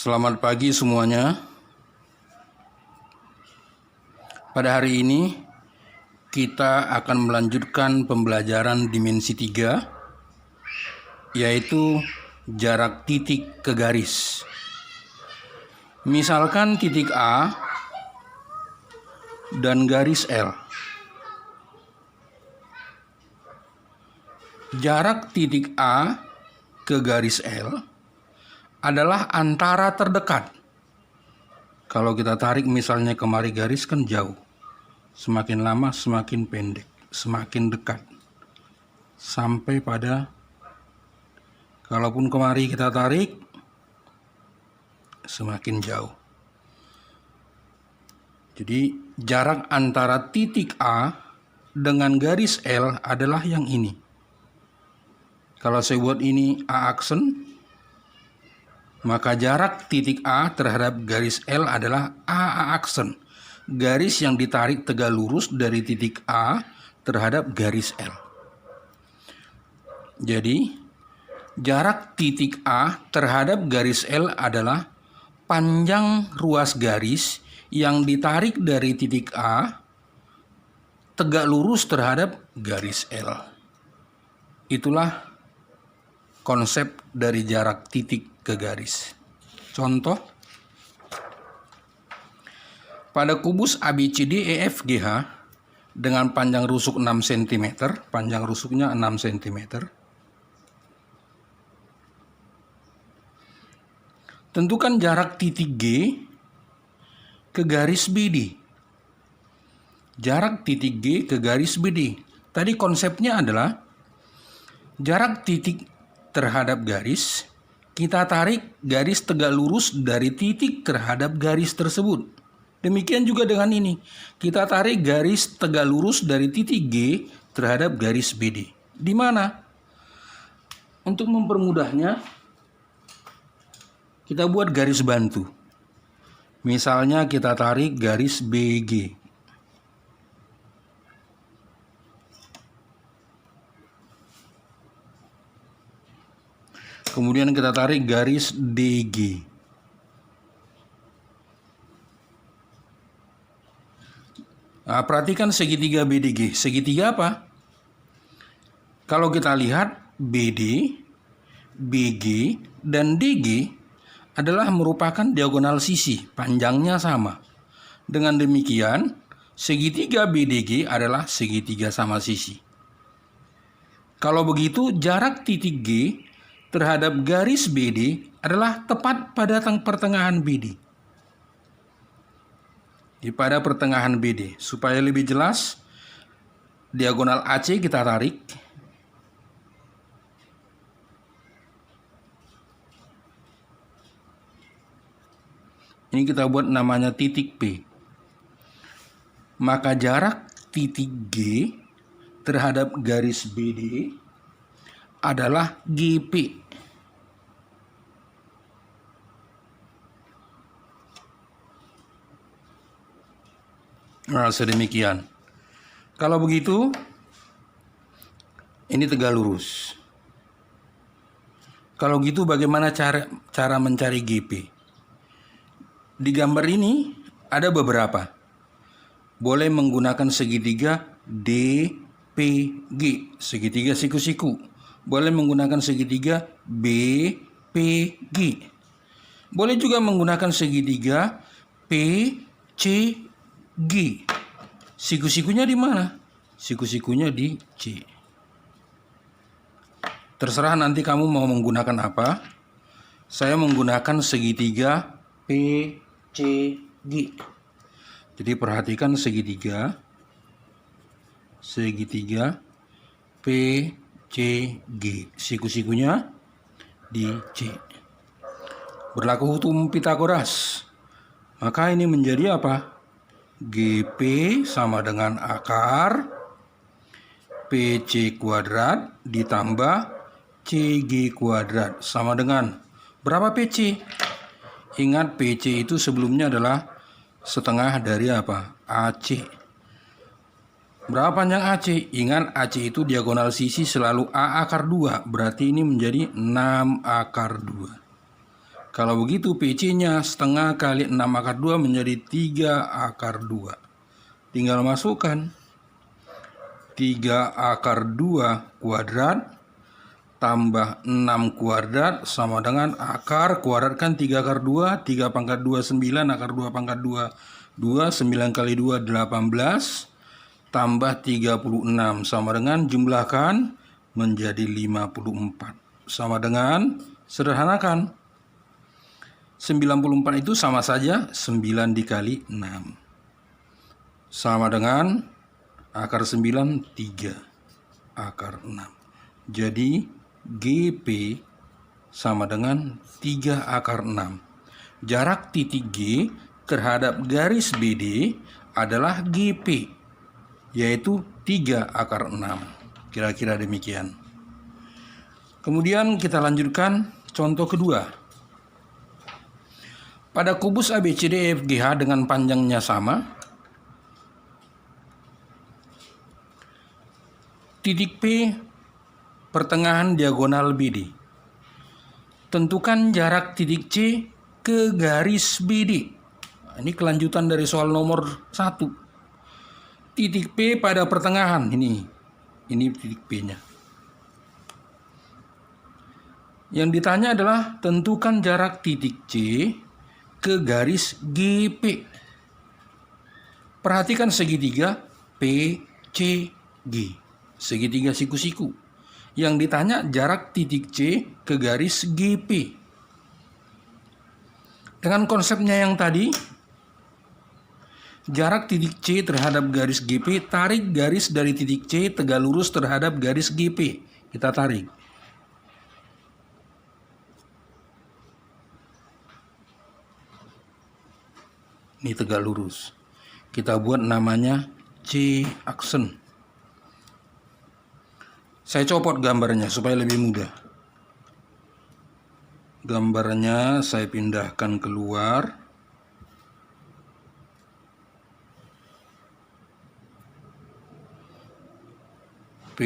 Selamat pagi semuanya. Pada hari ini kita akan melanjutkan pembelajaran dimensi 3, yaitu jarak titik ke garis. Misalkan titik A dan garis L. Jarak titik A ke garis L adalah antara terdekat. Kalau kita tarik misalnya kemari garis kan jauh. Semakin lama semakin pendek, semakin dekat. Sampai pada, kalaupun kemari kita tarik, semakin jauh. Jadi jarak antara titik A dengan garis L adalah yang ini. Kalau saya buat ini A aksen, maka jarak titik A terhadap garis L adalah AA aksen, garis yang ditarik tegak lurus dari titik A terhadap garis L. Jadi, jarak titik A terhadap garis L adalah panjang ruas garis yang ditarik dari titik A tegak lurus terhadap garis L. Itulah konsep dari jarak titik ke garis. Contoh, pada kubus ABCDEFGH dengan panjang rusuk 6 cm, panjang rusuknya 6 cm. Tentukan jarak titik G ke garis BD. Jarak titik G ke garis BD. Tadi konsepnya adalah jarak titik terhadap garis, kita tarik garis tegak lurus dari titik terhadap garis tersebut. Demikian juga dengan ini. Kita tarik garis tegak lurus dari titik G terhadap garis BD. Di mana? Untuk mempermudahnya, kita buat garis bantu. Misalnya kita tarik garis BG. Kemudian kita tarik garis DG. Nah, perhatikan segitiga BDG. Segitiga apa? Kalau kita lihat BD, BG, dan DG adalah merupakan diagonal sisi, panjangnya sama. Dengan demikian, segitiga BDG adalah segitiga sama sisi. Kalau begitu, jarak titik G terhadap garis BD adalah tepat pada pertengahan BD. Di pada pertengahan BD. Supaya lebih jelas, diagonal AC kita tarik. Ini kita buat namanya titik P. Maka jarak titik G terhadap garis BD adalah GP. Nah, sedemikian. Kalau begitu, ini tegak lurus. Kalau gitu bagaimana cara mencari GP? Di gambar ini ada beberapa. Boleh menggunakan segitiga DPG, segitiga siku-siku. Boleh menggunakan segitiga BPG. Boleh juga menggunakan segitiga PCG. Siku-sikunya di mana? Siku-sikunya di C. Terserah nanti kamu mau menggunakan apa. Saya menggunakan segitiga PCG. Jadi perhatikan segitiga PCG. Siku-sikunya di C. Berlaku hukum Pitagoras. Maka ini menjadi apa? GP sama dengan akar PC kuadrat ditambah CG kuadrat sama dengan berapa PC? Ingat PC itu sebelumnya adalah setengah dari apa? AC. Berapa panjang AC? Ingat AC itu diagonal sisi selalu A akar 2. Berarti ini menjadi 6 akar 2. Kalau begitu PC-nya setengah kali 6 akar 2 menjadi 3 akar 2. Tinggal masukkan 3 akar 2 kuadrat tambah 6 kuadrat sama dengan akar kuadrat kan 3 akar 2, 3 pangkat 2 9, akar 2 pangkat 2 2, 9 kali 2 18, tambah 36 sama dengan jumlahkan menjadi 54. Sama dengan sederhanakan. 94 itu sama saja 9 dikali 6. Sama dengan akar 9 3 akar 6. Jadi GP sama dengan 3 akar 6. Jarak titik G terhadap garis BD adalah GP, yaitu 3 akar 6. Kira-kira demikian. Kemudian kita lanjutkan contoh kedua. Pada kubus ABCDEFGH dengan panjangnya sama, titik P pertengahan diagonal BD. Tentukan jarak titik C ke garis BD. Ini kelanjutan dari soal nomor 1. Titik P pada pertengahan, ini titik P-nya. Yang ditanya adalah tentukan jarak titik C ke garis GP. Perhatikan segitiga PCG, segitiga siku-siku. Yang ditanya jarak titik C ke garis GP. Dengan konsepnya yang tadi, jarak titik C terhadap garis GP, tarik garis dari titik C tegak lurus terhadap garis GP. Kita tarik. Ini tegak lurus. Kita buat namanya C aksen. Saya copot gambarnya supaya lebih mudah. Gambarnya saya pindahkan keluar. P,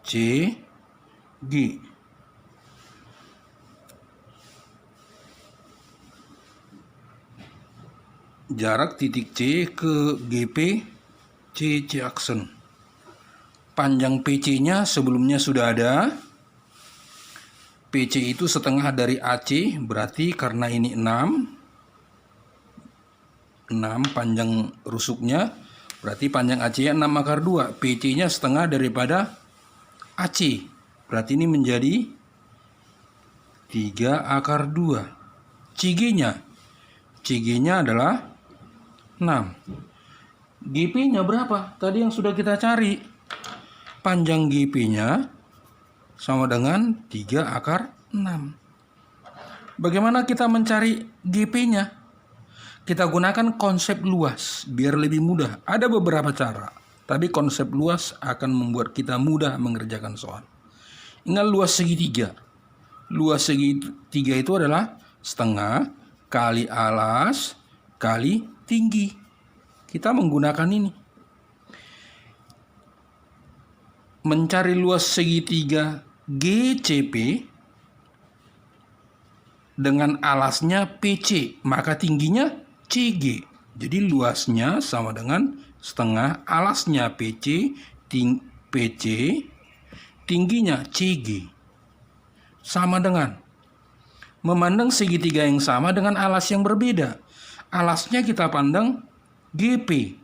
C, G. Jarak titik C ke GP, C aksen. Panjang PC-nya sebelumnya sudah ada. PC itu setengah dari AC, berarti karena ini 6 panjang rusuknya, berarti panjang AC-nya 6 akar 2. PC-nya setengah daripada AC, berarti ini menjadi 3 akar 2. CG-nya adalah 6. GP-nya berapa? Tadi yang sudah kita cari. Panjang GP-nya sama dengan 3 akar 6. Bagaimana kita mencari GP-nya? Kita gunakan konsep luas biar lebih mudah. Ada beberapa cara, tapi konsep luas akan membuat kita mudah mengerjakan soal. Ingat luas segitiga. Luas segitiga itu adalah setengah kali alas kali tinggi. Kita menggunakan ini. Mencari luas segitiga GCP dengan alasnya PC, maka tingginya CG. Jadi luasnya sama dengan setengah alasnya PC, tingginya CG. Sama dengan memandang segitiga yang sama dengan alas yang berbeda. Alasnya kita pandang GP,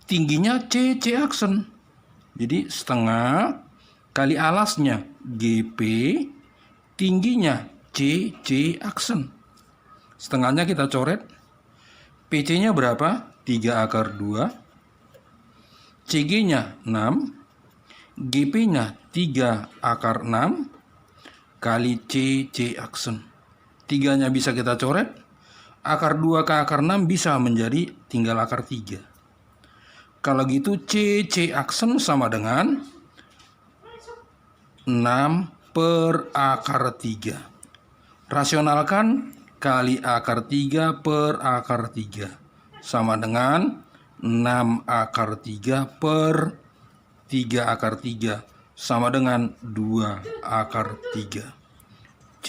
tingginya C aksen. Jadi setengah kali alasnya GP, tingginya C aksen. Setengahnya kita coret. PC-nya berapa? 3 akar 2. CG-nya 6. GP-nya 3 akar 6 kali C aksen. 3-nya bisa kita coret. Akar 2 ke akar 6 bisa menjadi tinggal akar 3. Kalau gitu C aksen sama dengan 6 per akar 3. Rasionalkan kali akar 3 per akar 3. Sama dengan 6 akar 3 per 3 akar 3. Sama dengan 2 akar 3. C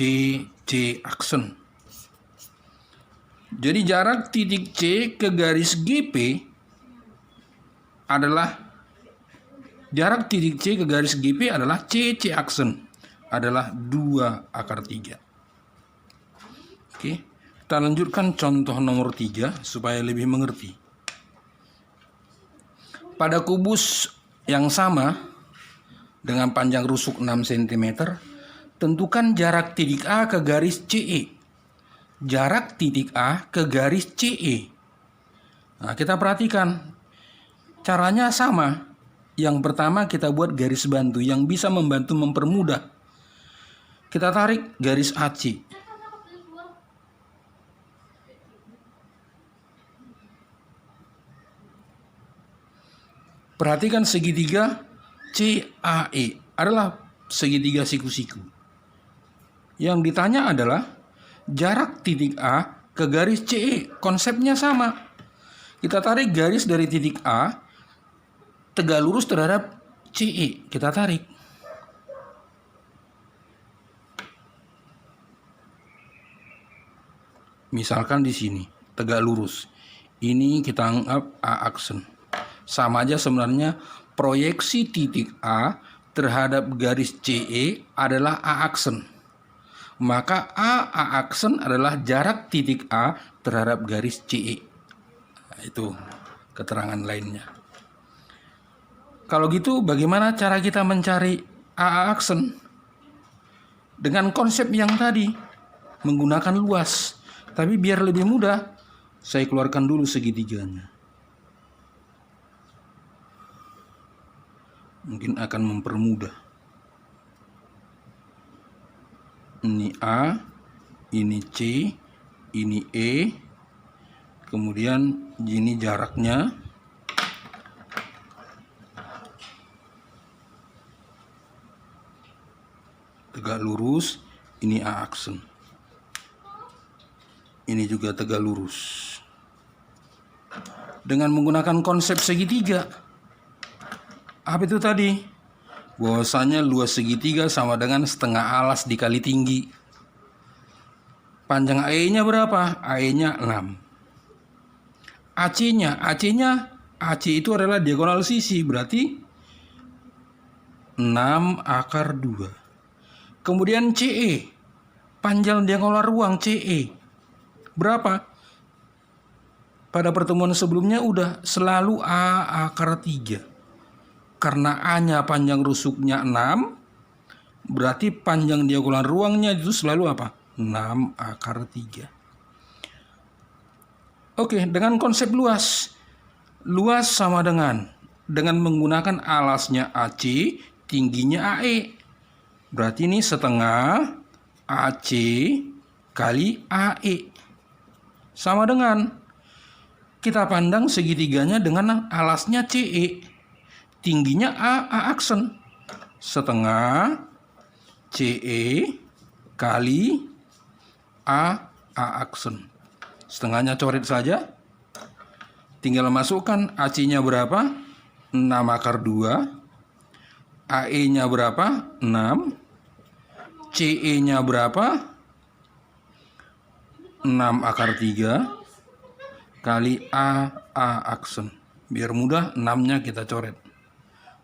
C aksen. Jadi jarak titik C ke garis GP adalah jarak titik C ke garis GP adalah C aksen adalah 2 akar 3. Oke, kita lanjutkan contoh nomor 3 supaya lebih mengerti. Pada kubus yang sama dengan panjang rusuk 6 cm, tentukan jarak titik A ke garis CE. Jarak titik A ke garis CE. Nah, kita perhatikan. Caranya sama. Yang pertama kita buat garis bantu yang bisa membantu mempermudah. Kita tarik garis AC. Perhatikan segitiga CAE adalah segitiga siku-siku. Yang ditanya adalah jarak titik A ke garis CE. Konsepnya sama. Kita tarik garis dari titik A tegak lurus terhadap CE. Kita tarik. Misalkan di sini tegak lurus. Ini kita anggap A aksen. Sama aja sebenarnya proyeksi titik A terhadap garis CE adalah A aksen. Maka A aksen adalah jarak titik A terhadap garis CE. Nah, itu keterangan lainnya. Kalau gitu bagaimana cara kita mencari A aksen? Dengan konsep yang tadi, menggunakan luas. Tapi biar lebih mudah, saya keluarkan dulu segitiganya. Mungkin akan mempermudah. Ini A, ini C, ini E, kemudian ini jaraknya. Tegak lurus, ini A aksen. Ini juga tegak lurus. Dengan menggunakan konsep segitiga. Apa itu tadi? Bahwasanya luas segitiga sama dengan setengah alas dikali tinggi. Panjang AE-nya berapa? AE-nya 6. AC-nya, AC itu adalah diagonal sisi, berarti 6 akar 2. Kemudian CE, panjang diagonal ruang CE. Berapa? Pada pertemuan sebelumnya udah selalu A akar 3. Karena A-nya panjang rusuknya 6, berarti panjang diagonal ruangnya itu selalu apa? 6 akar 3. Oke, dengan konsep luas. Luas sama dengan menggunakan alasnya AC, tingginya AE. Berarti ini setengah AC kali AE. Sama dengan kita pandang segitiganya dengan alasnya CE. Tingginya A aksen. Setengah CE kali A aksen. Setengahnya coret saja. Tinggal masukkan AC-nya berapa? 6 akar 2. AE-nya berapa? 6. CE-nya berapa? 6 akar 3 kali A aksen. Biar mudah 6-nya kita coret.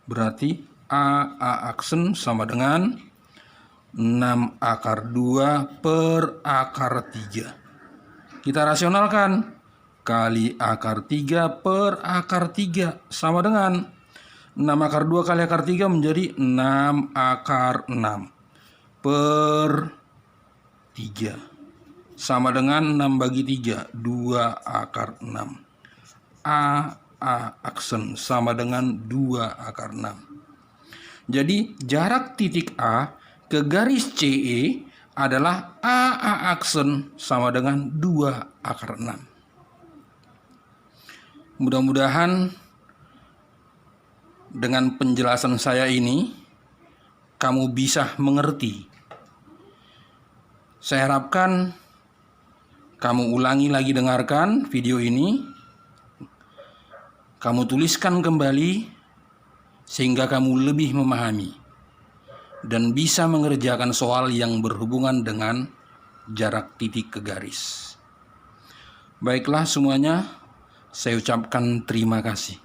Berarti A aksen sama dengan 6 akar 2 per akar 3. Kita rasionalkan. Kali akar 3 per akar 3 sama dengan 6 akar 2 kali akar 3 menjadi 6 akar 6 per 3. Sama dengan 6 bagi 3, 2 akar 6. A aksen sama dengan 2 akar 6. Jadi jarak titik A ke garis CE adalah A aksen sama dengan 2 akar 6. Mudah-mudahan dengan penjelasan saya ini kamu bisa mengerti. Saya harapkan kamu ulangi lagi dengarkan video ini. Kamu tuliskan kembali sehingga kamu lebih memahami dan bisa mengerjakan soal yang berhubungan dengan jarak titik ke garis. Baiklah semuanya, saya ucapkan terima kasih.